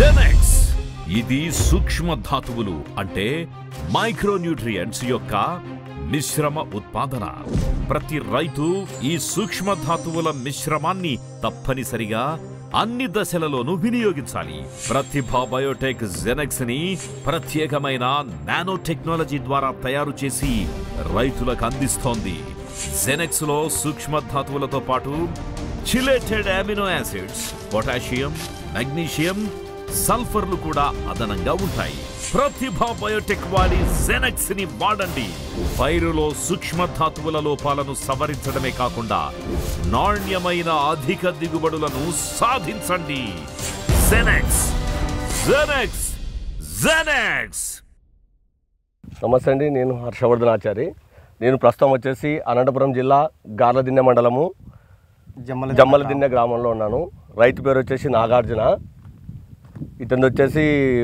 Genex ఇది సూక్ష్మ ధాతువులు అంటే మైక్రోన్యూట్రియంట్స్ యొక్క మిశ్రమ ఉత్పాదన. ప్రతి రైతు ఈ సూక్ష్మ ధాతువుల మిశ్రమాన్ని తప్పనిసరిగా అన్ని దశలలోనూ వినియోగించాలి. ప్రతిభ బయోటెక్ జెనెక్స్ ని ప్రత్యేకమైన నానో టెక్నాలజీ ద్వారా తయారు చేసి రైతులకు అందిస్తోంది. జెనెక్స్ లో సూక్ష్మ ధాతువులతో పాటు chelated amino acids, potassium, magnesium, సల్ఫర్లు కూడా అదనంగా ఉంటాయి. ప్రతిభ బయోటెక్ వాడి జెనెక్స్ ని వాడండి. పైరులో సూక్ష్మ ధాతువుల లోపాలను సవరించడమే కాకుండా నాణ్యమైన అధిక దిగుబడులను సాధించండి. Genex Genex Genex. నమస్తే అండి, నేను హర్షవర్ధనాచారి. నేను ప్రస్తుతం వచ్చేసి అనంతపురం జిల్లా గార్లదిన్నె మండలము జమ్మలదిన్నె గ్రామంలో ఉన్నాను. రైతు పేరు వచ్చేసి నాగార్జున. ఇతను వచ్చేసి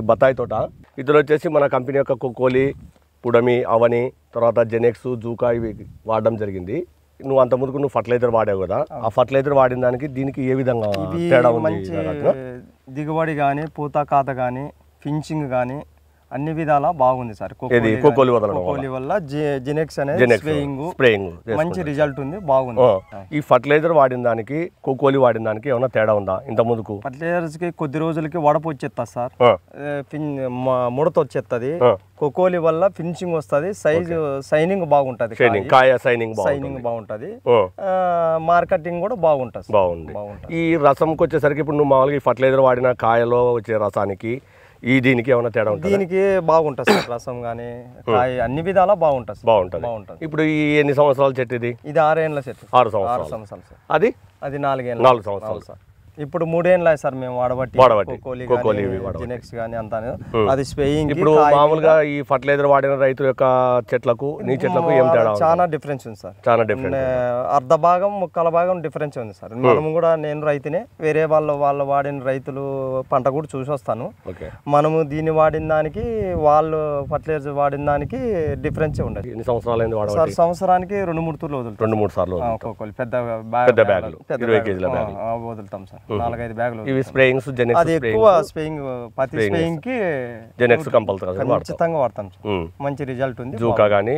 బత్తాయి తోట. ఇతను వచ్చేసి మన కంపెనీ యొక్క కోకోలి, పుడమి, అవని, తర్వాత జెనెక్స్, జూకా ఇవి వాడడం జరిగింది. నువ్వు అంత ముందుకు నువ్వు ఫర్టిలైజర్ వాడావు కదా, ఆ ఫర్టిలైజర్ వాడిన దానికి దీనికి ఏ విధంగా తేడా ఉంది? దిగుబడి కానీ, పూత కాత కానీ, ఫినిషింగ్ కానీ అన్ని విధాలా బాగుంది సార్. కోకోలి వల్ల జెనెక్స్ అనేది స్ప్రేయింగ్ మంచి రిజల్ట్ ఉంది, బాగుంది. ఈ ఫర్టిలైజర్ వాడిన దానికి కోకోలి వాడిన దానికి ఏమైనా తేడా ఉందా? ఇంత ముందుకు ఫర్టిలైజర్స్ కి కొద్ది రోజులకి వడపు వచ్చేస్తుంది సార్, ముడత వచ్చేస్తుంది. కోకోలి వల్ల ఫినిషింగ్ వస్తుంది, సైనింగ్ బాగుంటది, కాయ సైనింగ్ బాగుంటది, మార్కెటింగ్ కూడా బాగుంటది. బాగుంది. ఈ రసంకి వచ్చేసరికి ఇప్పుడు నువ్వు మామూలుగా ఈ ఫర్టిలైజర్ వాడిన కాయలో వచ్చే రసానికి దీనికి ఏమైనా తేడా ఉంటుంది? దీనికి బాగుంటుంది సార్, రసం కానీ కాయ అన్ని విధాలా బాగుంటుంది. ఇప్పుడు ఈ ఎన్ని సంవత్సరాల చెట్టు ఇది? ఇది 6 ఏళ్ళ చెట్టు. 6 సంవత్సరాలు. అది 4 సంవత్సరాలు సార్. ఇప్పుడు 3 ఏళ్ళ సార్ మేము వాడబట్టి జెనెక్స్ కానీ అంతా. అది స్ప్రేయింగ్. ఇప్పుడు మామూలుగా ఈ ఫర్టిలైజర్ వాడిన రైతుల యొక్క చెట్లకు నీ చెట్లకు ఏం తేడా? చాలా డిఫరెన్స్ ఉంది సార్, చాలా డిఫరెన్స్. అర్ధ భాగం ముక్కల భాగం డిఫరెన్స్ ఉంది సార్. మనము కూడా, నేను రైతునే, వేరే వాళ్ళు వాడిన రైతులు పంట కూడా చూసి వస్తాను. మనము దీన్ని వాడిన దానికి, వాళ్ళు ఫర్టిలైజర్ వాడిన దానికి డిఫరెన్స్ ఉండదు. ఎన్ని సంవత్సరాలు వాడాలి సార్? సంవత్సరానికి 2-3 తూర్లు వదులుతాం. 2-3 సార్లు పెద్ద బ్యాగులు 20 కేజీల బ్యాగ్ వదులుతాం సార్. 4-5 బ్యాగులు. ఇవి స్ప్రేయింగ్స్ జెనెక్స్. అది ఎక్కువ స్ప్రేయింగ్, ప్రతి స్ప్రేయింగ్ కి జెనెక్స్ కంపల్సరీ ఖచ్చితంగా వాడతాం. మంచి రిజల్ట్ ఉంది. జూకా గానీ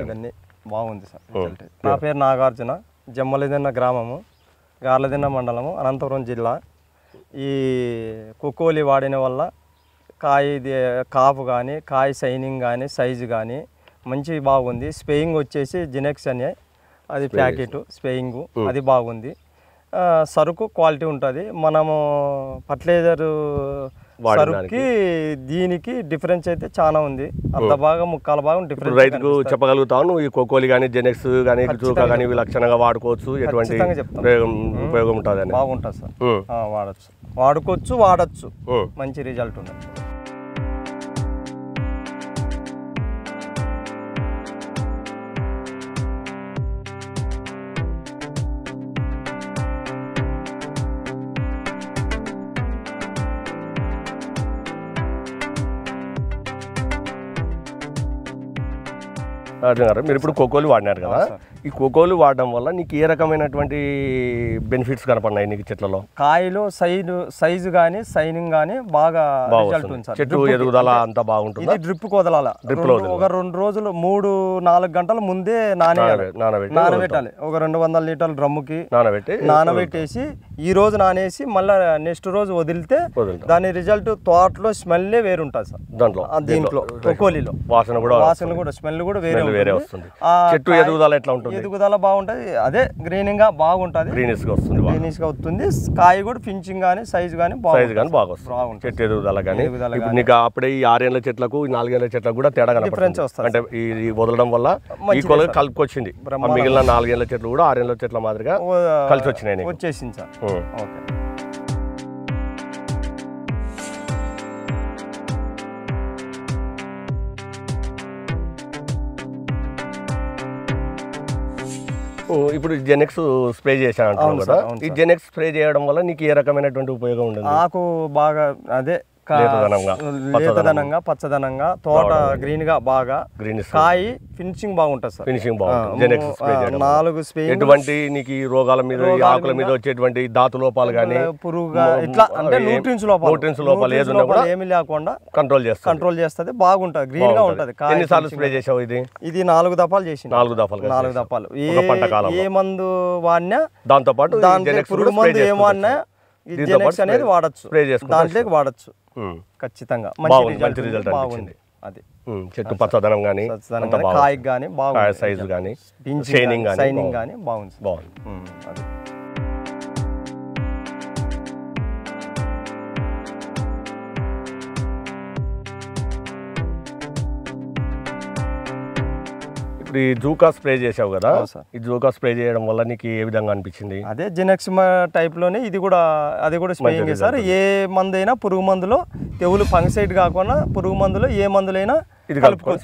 ఇవన్నీ బాగుంది సార్ రిజల్ట్. నా పేరు నాగార్జున, జమ్మలదిన్నె గ్రామము, గార్లదిన్నె మండలము, అనంతపురం జిల్లా. ఈ కోకోలి వాడిన వల్ల కాపు కానీ, కాయ సైనింగ్ కానీ, సైజు కానీ మంచి బాగుంది. స్ప్రేయింగ్ వచ్చేసి జెనెక్స్ అని, అది ప్యాకెట్ స్ప్రేయింగ్, అది బాగుంది. సరుకు క్వాలిటీ ఉంటుంది. మనము ఫర్టిలైజర్ సరుకుకి దీనికి డిఫరెన్స్ అయితే చాలా ఉంది. అర్ధ భాగం ముక్కాల భాగం డిఫరెన్స్. రైతుకు చెప్పగలుగుతావు నువ్వు ఈ కోకోలి కానీ, జెనెక్స్ కానీ, జూకా కానీ ఇవి లక్షణంగా వాడుకోవచ్చు, ఎటువంటి ఉపయోగం ఉంటుంది? బాగుంటుంది సార్, వాడచ్చు, మంచి రిజల్ట్ ఉంది. మీరు ఇప్పుడు కోకోలి వాడినారు కదా, ఈ కోకోలి వాడడం వల్ల నీకు ఏ రకమైనటువంటి బెనిఫిట్స్ కనపడినాయి నీకు చెట్లలో? కాయలో సైజు కానీ, సైనింగ్ కానీ బాగా రిజల్ట్ ఉంది సార్. చెట్టు ఎదుగుదల అంతా బాగుంటుంది. ఇది డ్రిప్ వదలాల. ఒక 2 రోజులు 3-4 గంటల ముందే నానబెట్టాలి. ఒక 200 లీటర్ల డ్రమ్ముకి నానబెట్టేసి ఈ రోజు నానేసి మళ్ళీ నెక్స్ట్ రోజు వదిలితే దాని రిజల్ట్ తోటలో స్మెల్లే వేరుంటుంది సార్. దీంట్లో కోకోలిలో వాసన కూడా స్మెల్ కూడా వేరే వస్తుంది. చెట్టు ఎదుగుదల ఎట్లా ఉంటుంది? ఎదుగుదల బాగుంటది, అదే గ్రీనింగ్ గా బాగుంటది, గ్రీనిష్ గా వస్తుంది. కాయ కూడా ఫినిషింగ్ గానీ, సైజ్ గానీ బాగా వస్తుంది. చెట్టు ఎదుగుదల కానీ నీకు అప్పుడే ఈ 6 ఏళ్ల చెట్లకు, 4 ఏళ్ల చెట్లకు కూడా తేడా డిఫరెన్స్ వస్తుంది. అంటే ఈ వదలడం వల్ల ఈక్వల్ గా కలుపుకొచ్చింది. మిగిలిన 4 ఏళ్ల చెట్లు కూడా 6 ఏళ్ల చెట్ల మాదిరిగా కలిసి వచ్చినాయి, వచ్చేసింది సార్. ఓకే. ఇప్పుడు జెనెక్స్ స్ప్రే చేశాను కదా, ఈ జెనెక్స్ స్ప్రే చేయడం వల్ల నీకు ఏ రకమైనటువంటి ఉపయోగం ఉండదు? నాకు బాగా అదే లేతదనంగా పచ్చదనంగా తోట గ్రీన్ గా బాగా కాయ ఫినిషింగ్ బాగుంటది సార్. ఫినిషింగ్ బాగుంటుంది. 4 స్ప్రే. ఎటువంటి నీకు రోగాల మీద ఆకుల మీద వచ్చేటువంటి ధాతు లోపాలు కానీ పురుగుగా ఇట్లా అంటే న్యూట్రియన్స్ లోపాలు ఏమీ లేకుండా కంట్రోల్ చేస్తుంది. బాగుంటది, గ్రీన్ గా ఉంటది. ఎన్నిసార్లు స్ప్రే చేసావు? ఇది 4 దఫాలు చేసి 4 దఫాలు. ఏ మందు వాడినా దాంతో పాటు పురుగు మందు ఏమన్నా అనేది వాడచ్చు, దాంట్లోకి వాడచ్చు ఖచ్చితంగా. మంచి రిజల్ట్ బాగుంది. అది చెట్టు పచ్చదనం కానీ కాయకు కానీ బాగుంది, సైజు కానీ షైనింగ్ కానీ బాగుంది. అది ఈ జూకా స్ప్రే చేసావు కదా, ఈ జూకా స్ప్రే చేయడం వల్ల నీకు ఏ విధంగా అనిపించింది? అదే జినెక్సిమా టైప్ లోనే అది కూడా స్ప్రేయింగ్ సార్. ఏ మందు అయినా పురుగు మందులో తెగులు ఫంగిసైడ్ కాకుండా పురుగు మందులో ఏ మందులైనా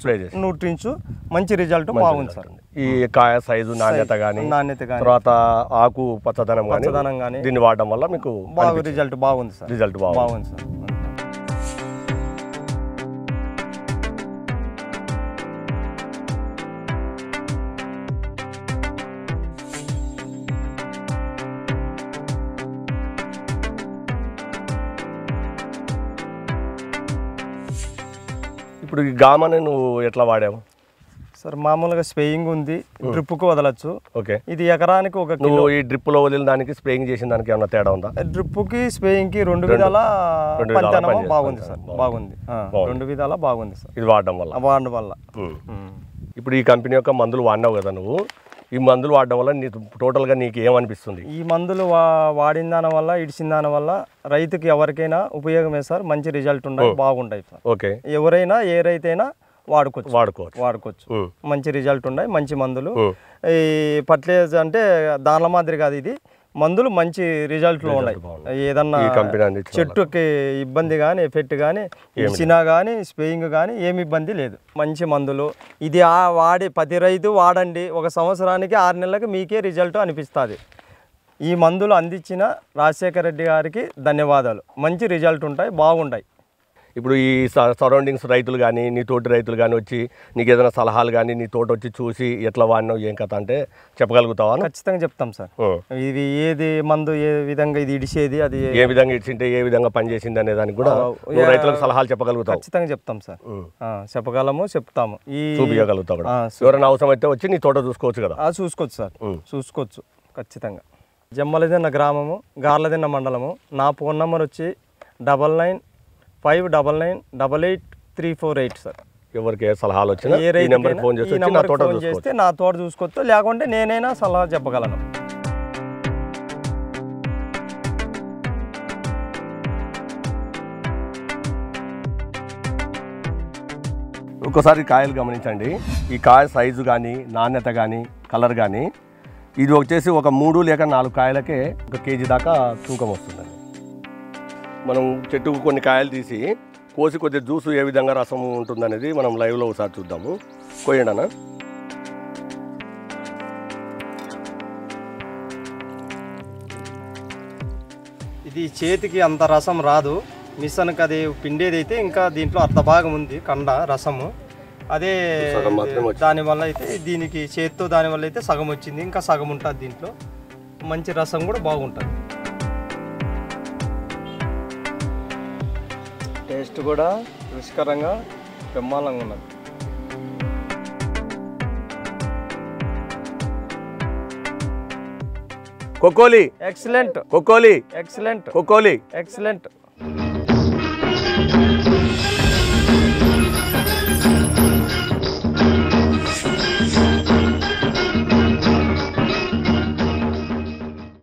స్ప్రే చేసి న్యూట్రియన్స్ మంచి రిజల్ట్ బాగుంది సార్. ఈ కాయ సైజు నాణ్యత కానీ తర్వాత ఆకు పచ్చదనం కానీ దీన్ని వాడడం వల్ల మీకు రిజల్ట్ బాగుంది సార్. బాగుంది సార్. ఇప్పుడు ఈ గామని నువ్వు ఎట్లా వాడావు సార్? మామూలుగా స్ప్రేయింగ్ ఉంది, డ్రిప్కు వదలచ్చు. ఓకే. ఇది ఎకరానికి నువ్వు ఈ డ్రిప్ లో వదిలిన దానికి స్ప్రేయింగ్ చేసిన దానికి ఏమైనా తేడా ఉందా? డ్రిప్కి స్ప్రేయింగ్కి 2 విధాల బాగుంది సార్. బాగుంది, 2 విధాల బాగుంది సార్. ఇది వాడడం వల్ల. ఇప్పుడు ఈ కంపెనీ యొక్క మందులు వాడినావు కదా నువ్వు, ఈ మందులు వాడడం వల్ల టోటల్గా నీకు ఏమనిపిస్తుంది? ఈ మందులు వాడిన దాని వల్ల ఇడిచిన దాని వల్ల రైతుకి ఎవరికైనా ఉపయోగమే సార్. మంచి రిజల్ట్ ఉండవు, బాగుంటాయి సార్. ఓకే. ఎవరైనా ఏ రైతైనా వాడుకోవచ్చు. మంచి రిజల్ట్ ఉన్నాయి, మంచి మందులు. ఈ ఫర్టిలైజర్ అంటే దానిల మాదిరి కాదు, ఇది మందులు మంచి రిజల్ట్లో ఉన్నాయి. ఏదన్నా చెట్టుకి ఇబ్బంది కానీ ఎఫెక్ట్ కానీ ఇచ్చినా కానీ స్ప్రేయింగ్ కానీ ఏమి ఇబ్బంది లేదు. మంచి మందులు ఇది వాడి ప్రతి రైతు వాడండి. 1 సంవత్సరానికి 6 నెలలకు మీకే రిజల్ట్ అనిపిస్తుంది. ఈ మందులు అందించిన రాజశేఖర రెడ్డి గారికి ధన్యవాదాలు. మంచి రిజల్ట్ ఉంటాయి, బాగుంటాయి. ఇప్పుడు ఈ సరౌండింగ్స్ రైతులు కానీ నీ తోటి రైతులు కానీ వచ్చి నీకు ఏదైనా సలహాలు కానీ నీ తోట వచ్చి చూసి ఎట్లా వాడినావు ఏం కథ అంటే చెప్పగలుగుతావా? ఖచ్చితంగా చెప్తాం సార్. ఇది ఏది మందు ఏ విధంగా ఇది ఇడిచేది, అది ఏ విధంగా ఇడిచింటే ఏ విధంగా పనిచేసింది అనే దానికి కూడా రైతులకు సలహాలు చెప్పగలుగుతావు? ఖచ్చితంగా చెప్తాం సార్. చెప్పగలము, చెప్తాము, చూపించగలుగుతావు కూడా. ఎవరైనా అవసరం అయితే వచ్చి నీ తోట చూసుకోవచ్చు కదా? చూసుకోవచ్చు సార్, చూసుకోవచ్చు ఖచ్చితంగా. జమ్మలదిన్న గ్రామము, గార్లదిన్న మండలము. నా ఫోన్ నంబర్ వచ్చి 9959988348 సార్. ఎవరికి సలహాలు వచ్చినా ఈ నెంబర్కి ఫోన్ చేస్తే నా తోట చూసుకోవచ్చు, లేకుంటే నేనైనా సలహా చెప్పగలను. ఒక్కసారి కాయలు గమనించండి. ఈ కాయ సైజు కానీ నాణ్యత కానీ కలర్ కానీ ఇది వచ్చేసి ఒక 3 లేక 4 కాయలకే 1 కేజీ దాకా తూకం వస్తుందండి. మనం చెట్టుకు కొన్ని కాయలు తీసి కోసి కొద్దిగా జ్యూసు ఏ విధంగా రసం ఉంటుందనేది మనం లైవ్లో ఒకసారి చూద్దాము. కోయండి అన్న. ఇది చేతికి అంత రసం రాదు, మిషన్కి అది పిండేదైతే ఇంకా దీంట్లో అర్ధ భాగం ఉంది కండ రసము. అదే దానివల్ల అయితే దీనికి చేతితో దానివల్ల అయితే సగం వచ్చింది, ఇంకా సగం ఉంటుంది దీంట్లో. మంచి రసం కూడా బాగుంటుంది, టేస్ట్ కూడా రుచికరంగా బ్రహ్మాండంగా ఉన్నది. కోకోలి ఎక్సలెంట్, కోకోలి ఎక్సలెంట్, కోకోలి ఎక్సలెంట్.